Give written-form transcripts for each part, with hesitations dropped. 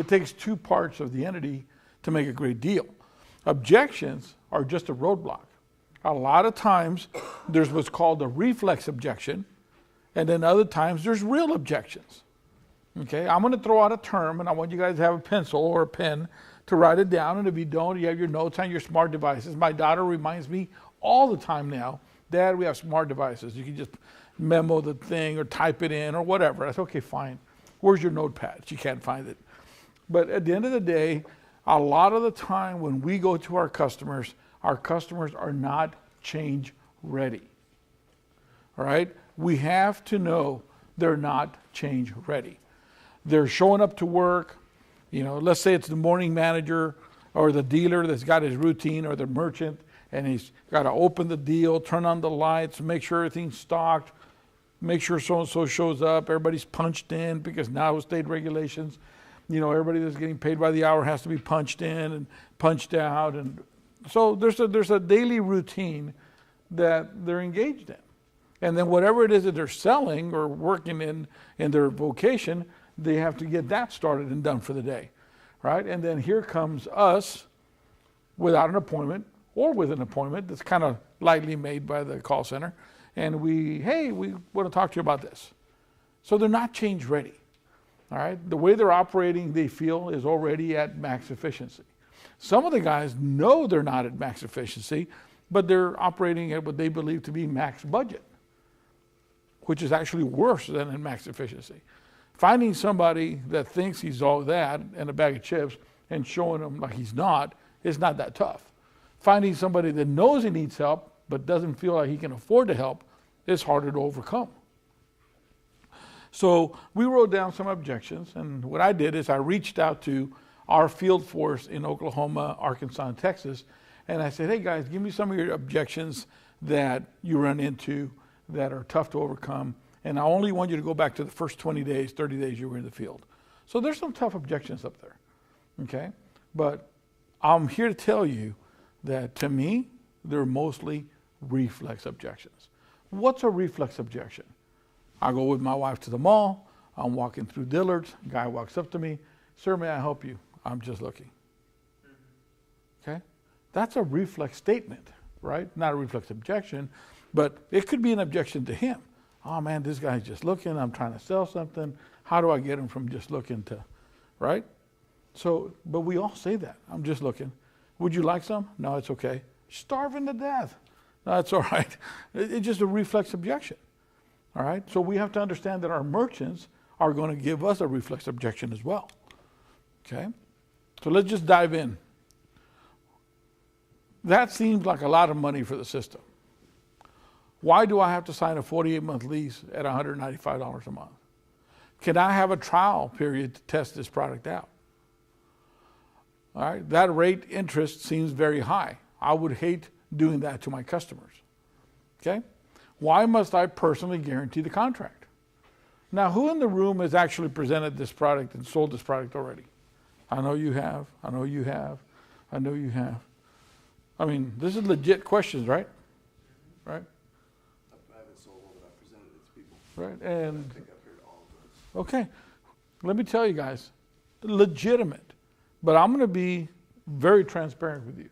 it takes two parts of the entity to make a great deal. Objections are just a roadblock. A lot of times there's what's called a reflex objection, and then other times there's real objections. Okay, I'm going to throw out a term, and I want you guys to have a pencil or a pen to write it down. And if you don't, you have your notes on your smart devices. My daughter reminds me all the time now, Dad, we have smart devices. You can just memo the thing or type it in or whatever. I said, okay, fine. Where's your notepad? She can't find it. But at the end of the day, a lot of the time when we go to our customers are not change ready. All right? We have to know they're not change ready. They're showing up to work, let's say it's the morning manager or the dealer that's got his routine, or the merchant, and he's got to open the deal, turn on the lights, make sure everything's stocked, make sure so-and-so shows up, everybody's punched in, because now state regulations, everybody that's getting paid by the hour has to be punched in and punched out. And so there's a daily routine that they're engaged in. And then whatever it is that they're selling or working in their vocation, they have to get that started and done for the day, right? And then here comes us without an appointment or with an appointment that's kind of lightly made by the call center. And we want to talk to you about this. So they're not change ready, all right? The way they're operating, they feel, is already at max efficiency. Some of the guys know they're not at max efficiency, but they're operating at what they believe to be max budget, which is actually worse than in max efficiency. Finding somebody that thinks he's all that and a bag of chips and showing him like he's not is not that tough. Finding somebody that knows he needs help but doesn't feel like he can afford to help is harder to overcome. So we wrote down some objections, and what I did is I reached out to our field force in Oklahoma, Arkansas, and Texas, and I said, hey guys, give me some of your objections that you run into that are tough to overcome. And I only want you to go back to the first 20 days, 30 days you were in the field. So there's some tough objections up there, okay? But I'm here to tell you that to me, they're mostly reflex objections. What's a reflex objection? I go with my wife to the mall. I'm walking through Dillard's. A guy walks up to me. Sir, may I help you? I'm just looking. Okay? That's a reflex statement, right? Not a reflex objection, but it could be an objection to him. Oh man, this guy's just looking, I'm trying to sell something. How do I get him from just looking to, right? So, but we all say that. I'm just looking. Would you like some? No, it's okay. Starving to death. No, that's all right. It's just a reflex objection. All right? So we have to understand that our merchants are going to give us a reflex objection as well. Okay? So let's just dive in. That seems like a lot of money for the system. Why do I have to sign a 48-month lease at $195 a month? Can I have a trial period to test this product out? All right, that rate interest seems very high. I would hate doing that to my customers. Okay? Why must I personally guarantee the contract? Now, who in the room has actually presented this product and sold this product already? I know you have. I know you have. I know you have. I mean, this is legit questions, right? Right? Right, and I think I've heard all of those. Okay, let me tell you guys, legitimate, but I'm going to be very transparent with you.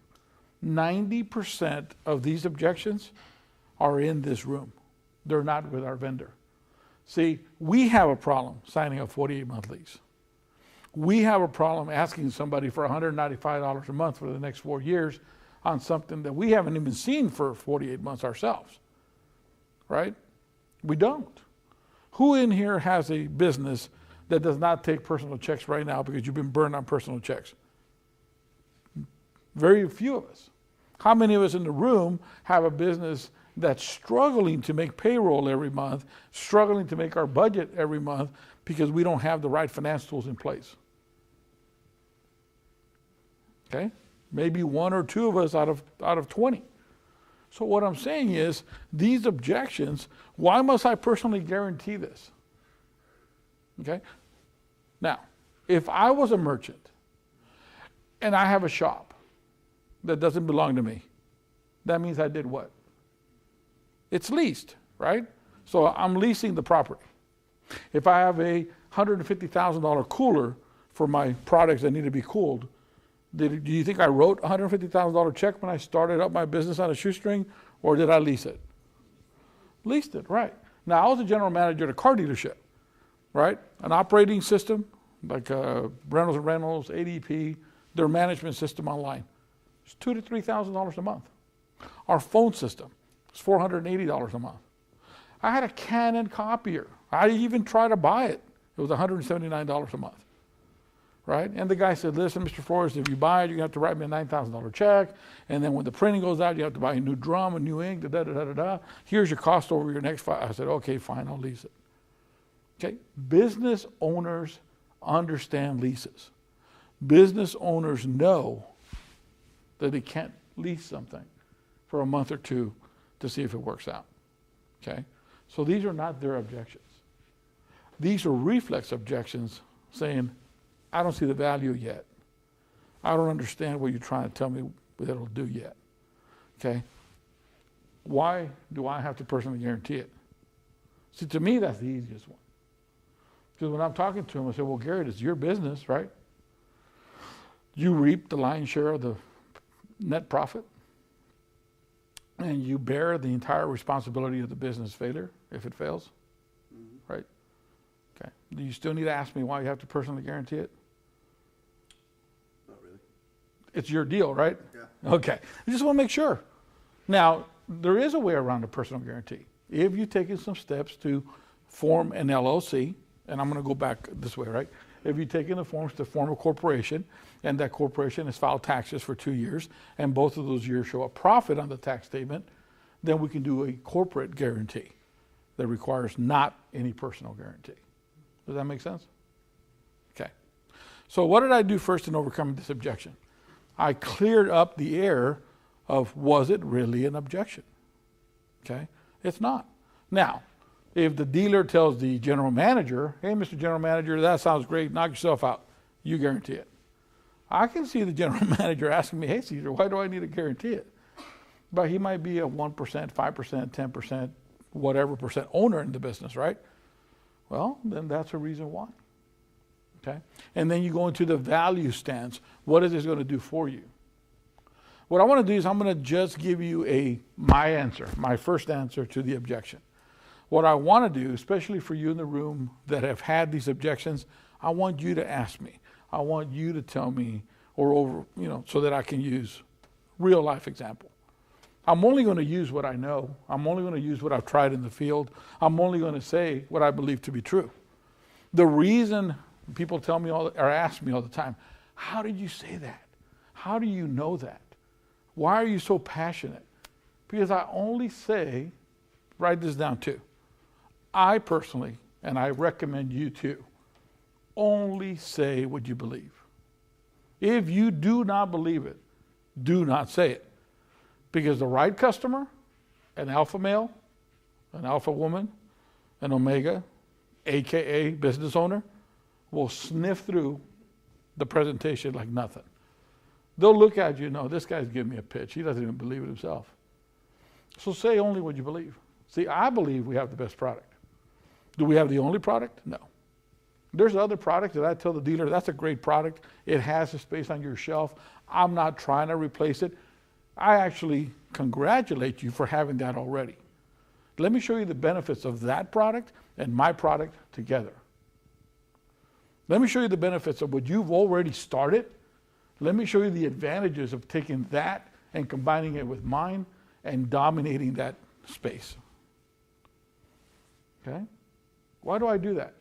90% of these objections are in this room. They're not with our vendor. See, we have a problem signing a 48-month lease. We have a problem asking somebody for $195 a month for the next 4 years on something that we haven't even seen for 48 months ourselves, right? We don't. Who in here has a business that does not take personal checks right now because you've been burned on personal checks? Very few of us. How many of us in the room have a business that's struggling to make payroll every month, struggling to make our budget every month because we don't have the right finance tools in place? Okay? Maybe one or two of us out of 20. So what I'm saying is, these objections, why must I personally guarantee this? Okay? Now, if I was a merchant and I have a shop that doesn't belong to me, that means I did what? It's leased, right? So I'm leasing the property. If I have a $150,000 cooler for my products that need to be cooled. Do you think I wrote a $150,000 check when I started up my business on a shoestring, or did I lease it? Leased it, right. Now, I was a general manager at a car dealership, right? An operating system, like Reynolds & Reynolds, ADP, their management system online. It's $2,000 to $3,000 a month. Our phone system is $480 a month. I had a Canon copier. I even tried to buy it. It was $179 a month, right? And the guy said, listen, Mr. Forrest, if you buy it, you're going to have to write me a $9,000 check. And then when the printing goes out, you have to buy a new drum, a new ink, da-da-da-da-da. Here's your cost over your next 5. I said, okay, fine, I'll lease it. Okay, business owners understand leases. Business owners know that they can't lease something for a month or two to see if it works out. Okay, so these are not their objections. These are reflex objections saying, I don't see the value yet. I don't understand what you're trying to tell me that it'll do yet. Okay, why do I have to personally guarantee it? See, to me, that's the easiest one. Because when I'm talking to him, I say, well, Garrett, it's your business, right? You reap the lion's share of the net profit, and you bear the entire responsibility of the business failure if it fails, right? Okay. Do you still need to ask me why you have to personally guarantee it? Not really. It's your deal, right? Yeah. Okay. I just want to make sure. Now, there is a way around a personal guarantee. If you've taken some steps to form an LLC, and I'm going to go back this way, right? If you've taken the forms to form a corporation, and that corporation has filed taxes for 2 years, and both of those years show a profit on the tax statement, then we can do a corporate guarantee that requires not any personal guarantee. Does that make sense? Okay. So what did I do first in overcoming this objection? I cleared up the air of, was it really an objection? Okay. It's not. Now, if the dealer tells the general manager, hey, Mr. General Manager, that sounds great, knock yourself out, you guarantee it. I can see the general manager asking me, hey, Caesar, why do I need to guarantee it? But he might be a 1%, 5%, 10%, whatever percent owner in the business, right? Well, then that's a reason why. Okay? And then you go into the value stance. What is this going to do for you? What I want to do is I'm going to just give you my answer, my first answer to the objection. What I want to do, especially for you in the room that have had these objections, I want you to ask me. I want you to tell me, so that I can use real life example. I'm only going to use what I know. I'm only going to use what I've tried in the field. I'm only going to say what I believe to be true. The reason people tell me or ask me all the time, how did you say that? How do you know that? Why are you so passionate? Because I only say, write this down too. I personally, and I recommend you too, only say what you believe. If you do not believe it, do not say it. Because the right customer, an alpha male, an alpha woman, an omega, AKA business owner, will sniff through the presentation like nothing. They'll look at you, no, this guy's giving me a pitch. He doesn't even believe it himself. So say only what you believe. See, I believe we have the best product. Do we have the only product? No. There's other products that I tell the dealer, that's a great product. It has a space on your shelf. I'm not trying to replace it. I actually congratulate you for having that already. Let me show you the benefits of that product and my product together. Let me show you the benefits of what you've already started. Let me show you the advantages of taking that and combining it with mine and dominating that space. Okay? Why do I do that?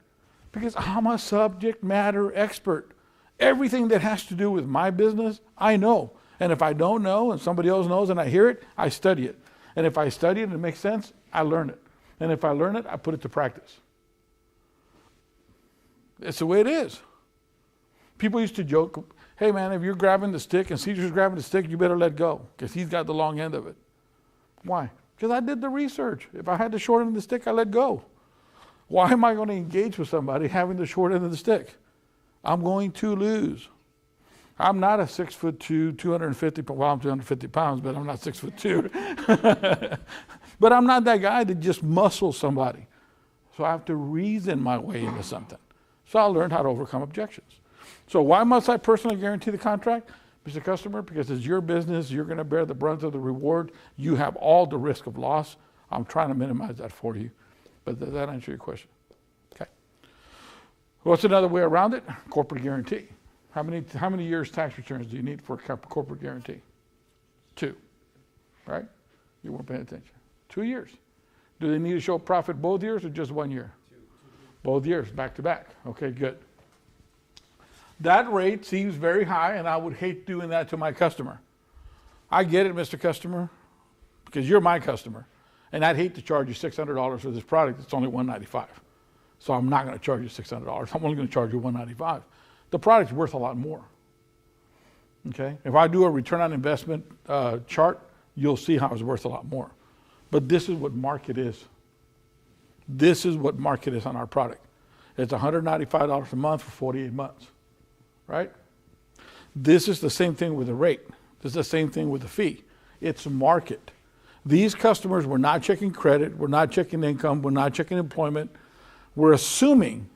Because I'm a subject matter expert. Everything that has to do with my business, I know. And if I don't know and somebody else knows and I hear it, I study it. And if I study it and it makes sense, I learn it. And if I learn it, I put it to practice. It's the way it is. People used to joke, hey man, if you're grabbing the stick and Caesar's grabbing the stick, you better let go because he's got the long end of it. Why? Because I did the research. If I had the short end of the stick, I let go. Why am I going to engage with somebody having the short end of the stick? I'm going to lose. I'm not a 6'2", 250, well, I'm 250 pounds, but I'm not 6'2". But I'm not that guy that just muscles somebody. So I have to reason my way into something. So I learned how to overcome objections. So why must I personally guarantee the contract, Mr. Customer? Because it's your business. You're going to bear the brunt of the reward. You have all the risk of loss. I'm trying to minimize that for you. But does that answer your question? Okay. What's another way around it? Corporate guarantee. How many years tax returns do you need for a corporate guarantee? 2, right? You weren't paying attention. 2 years. Do they need to show profit both years or just 1 year? 2. Both years, back to back. Okay, good. That rate seems very high, and I would hate doing that to my customer. I get it, Mr. Customer, because you're my customer, and I'd hate to charge you $600 for this product. It's only $195. So I'm not going to charge you $600. I'm only going to charge you $195. The product's worth a lot more. Okay? If I do a return on investment chart, you'll see how it's worth a lot more. But this is what market is. This is what market is on our product. It's $195 a month for 48 months. Right? This is the same thing with the rate. This is the same thing with the fee. It's market. These customers, we're not checking credit, we're not checking income, we're not checking employment. We're assuming,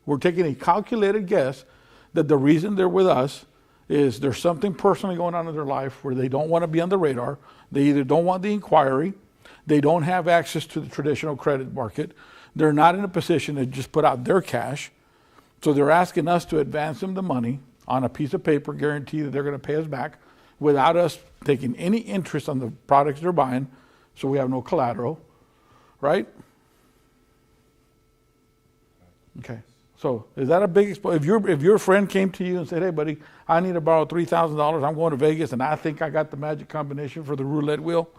we're taking a calculated guess that the reason they're with us is there's something personally going on in their life where they don't want to be on the radar. They either don't want the inquiry, they don't have access to the traditional credit market, they're not in a position to just put out their cash. So they're asking us to advance them the money on a piece of paper, guarantee that they're going to pay us back without us taking any interest on the products they're buying, so we have no collateral, right? Okay. So is that a big exposure? If your friend came to you and said, hey, buddy, I need to borrow $3,000. I'm going to Vegas, and I think I got the magic combination for the roulette wheel.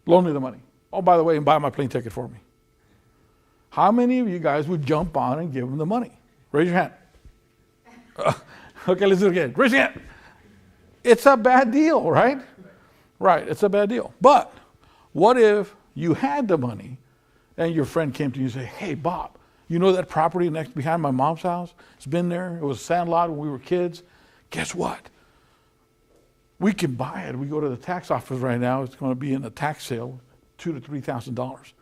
Loan me the money. Oh, by the way, and buy my plane ticket for me. How many of you guys would jump on and give them the money? Raise your hand. Okay, let's do it again. Raise your hand. It's a bad deal, right? Right, it's a bad deal. But what if you had the money and your friend came to you and said, hey, Bob, you know that property next behind my mom's house? It's been there. It was a sand lot when we were kids. Guess what? We can buy it. We go to the tax office right now. It's going to be in a tax sale, $2,000 to $3,000.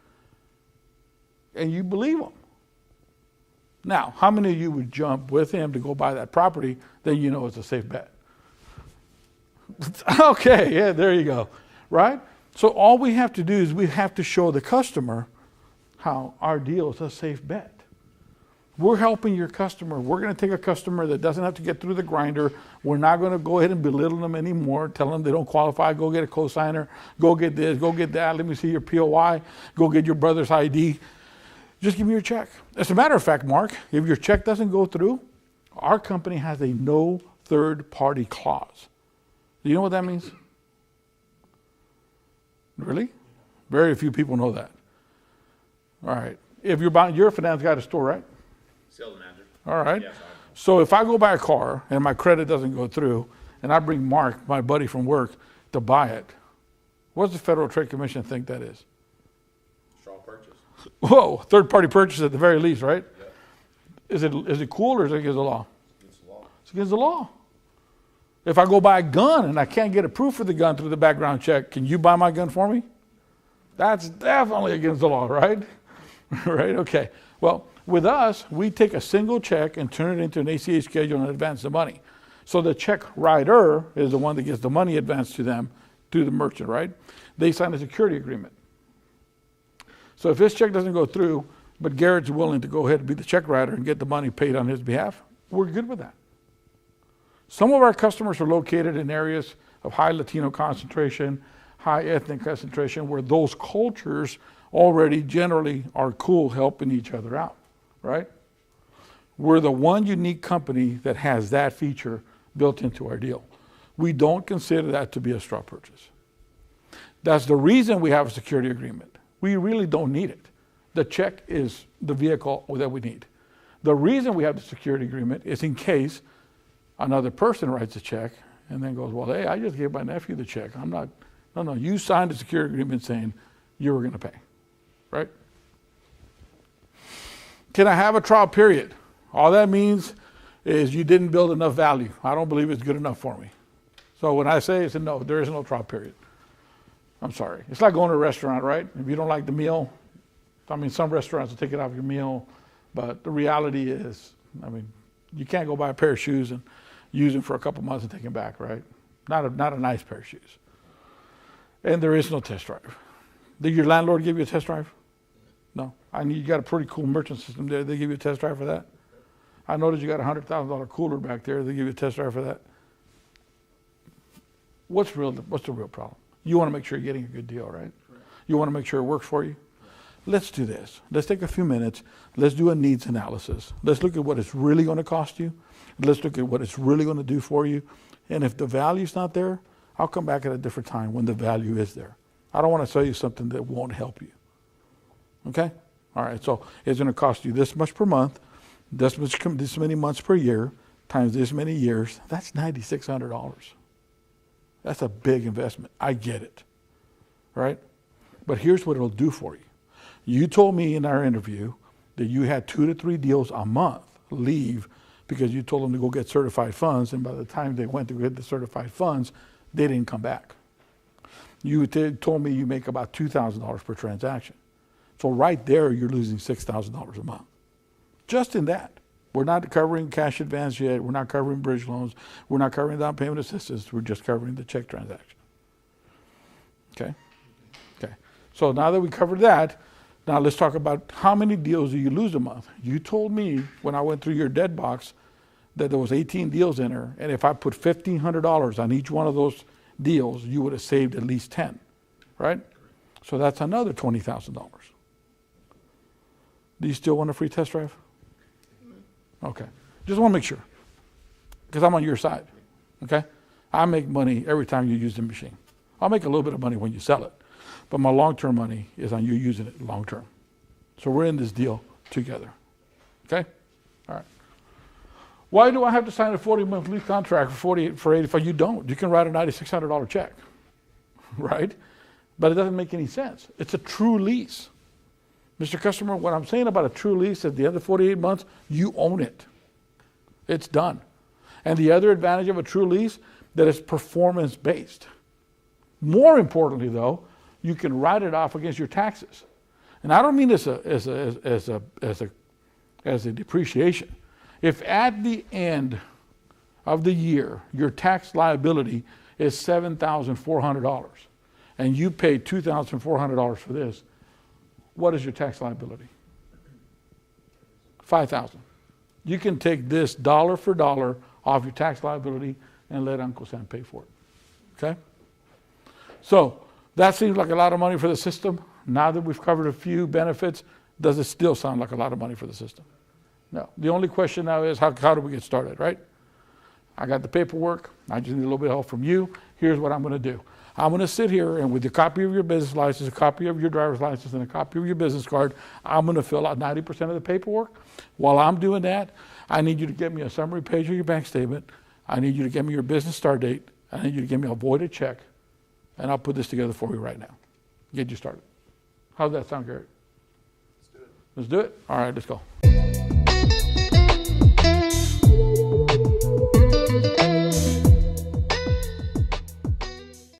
And you believe them. Now, how many of you would jump with him to go buy that property? Then you know it's a safe bet. Okay, yeah, there you go. Right? So all we have to do is we have to show the customer how our deal is a safe bet. We're helping your customer. We're going to take a customer that doesn't have to get through the grinder. We're not going to go ahead and belittle them anymore, tell them they don't qualify, go get a cosigner, go get this, go get that, let me see your POI, go get your brother's ID. Just give me your check. As a matter of fact, Mark, if your check doesn't go through, our company has a no third party clause. Do you know what that means? Really? Very few people know that. All right. If you're buying, you're a finance guy at a store, right? Sales manager. All right. Yes, So if I go buy a car and my credit doesn't go through, and I bring Mark, my buddy from work, to buy it, what does the Federal Trade Commission think that is? straw purchase. Whoa, third party purchase at the very least, right? Yep. Is it cool or is it against the law? It's the law. It's against the law. If I go buy a gun and I can't get approved for the gun through the background check, can you buy my gun for me? That's definitely against the law, right? Right, okay. Well, with us, we take a single check and turn it into an ACH schedule and advance the money. So the check writer is the one that gets the money advanced to them, to the merchant, right? They sign a security agreement. So if his check doesn't go through, but Garrett's willing to go ahead and be the check writer and get the money paid on his behalf, we're good with that. Some of our customers are located in areas of high Latino concentration, high ethnic concentration, where those cultures already generally are cool helping each other out, right? We're the one unique company that has that feature built into our deal. We don't consider that to be a straw purchase. That's the reason we have a security agreement. We really don't need it. The check is the vehicle that we need. The reason we have the security agreement is in case another person writes a check and then goes, well, hey, I just gave my nephew the check. No, you signed a security agreement saying you were going to pay, right? Can I have a trial period? All that means is you didn't build enough value. I don't believe it's good enough for me. So when I say, no, there is no trial period. I'm sorry. It's like going to a restaurant, right? If you don't like the meal, some restaurants will take it off your meal, but the reality is, You can't go buy a pair of shoes and use them for a couple months and take them back, right? Not a nice pair of shoes. And there is no test drive. Did your landlord give you a test drive? No. You got a pretty cool merchant system there. They give you a test drive for that? I noticed you got a $100,000 cooler back there. They give you a test drive for that? What's the real problem? You want to make sure you're getting a good deal, right? You want to make sure it works for you? Let's do this. Let's take a few minutes. Let's do a needs analysis. Let's look at what it's really going to cost you. Let's look at what it's really going to do for you. And if the value's not there, I'll come back at a different time when the value is there. I don't want to sell you something that won't help you. Okay? All right, so it's going to cost you this much per month, this many months per year, times this many years. That's $9,600. That's a big investment. I get it. Right? But here's what it'll do for you. You told me in our interview that you had 2 to 3 deals a month leave because you told them to go get certified funds, and by the time they went to get the certified funds, they didn't come back. You told me you make about $2,000 per transaction. So right there, you're losing $6,000 a month. Just in that. We're not covering cash advance yet. We're not covering bridge loans. We're not covering down payment assistance. We're just covering the check transaction. Okay? Okay. So now that we covered that, now let's talk about how many deals do you lose a month. You told me when I went through your dead box that there was 18 deals in there, and if I put $1,500 on each one of those deals, you would have saved at least 10, right? So that's another $20,000. Do you still want a free test drive? Okay. Just want to make sure, because I'm on your side, okay? I make money every time you use the machine. I'll make a little bit of money when you sell it, but my long-term money is on you using it long-term. So we're in this deal together, okay? All right. Why do I have to sign a 40-month lease contract for $85? You don't. You can write a $9,600 check, right? But it doesn't make any sense. It's a true lease. Mr. Customer, what I'm saying about a true lease, at the end of 48 months, you own it. It's done. And the other advantage of a true lease, that it's performance-based. More importantly, though, you can write it off against your taxes. And I don't mean as a depreciation. If at the end of the year, your tax liability is $7,400, and you paid $2,400 for this, what is your tax liability? $5,000. You can take this dollar for dollar off your tax liability and let Uncle Sam pay for it. Okay? So that seems like a lot of money for the system. Now that we've covered a few benefits, does it still sound like a lot of money for the system? No. The only question now is how do we get started, right? I got the paperwork. I just need a little bit of help from you. Here's what I'm going to do. I'm going to sit here, and with a copy of your business license, a copy of your driver's license, and a copy of your business card, I'm going to fill out 90% of the paperwork. While I'm doing that, I need you to get me a summary page of your bank statement. I need you to get me your business start date. I need you to give me a voided check, and I'll put this together for you right now. Get you started. How's that sound, Gary? Let's do it. Let's do it? All right, let's go.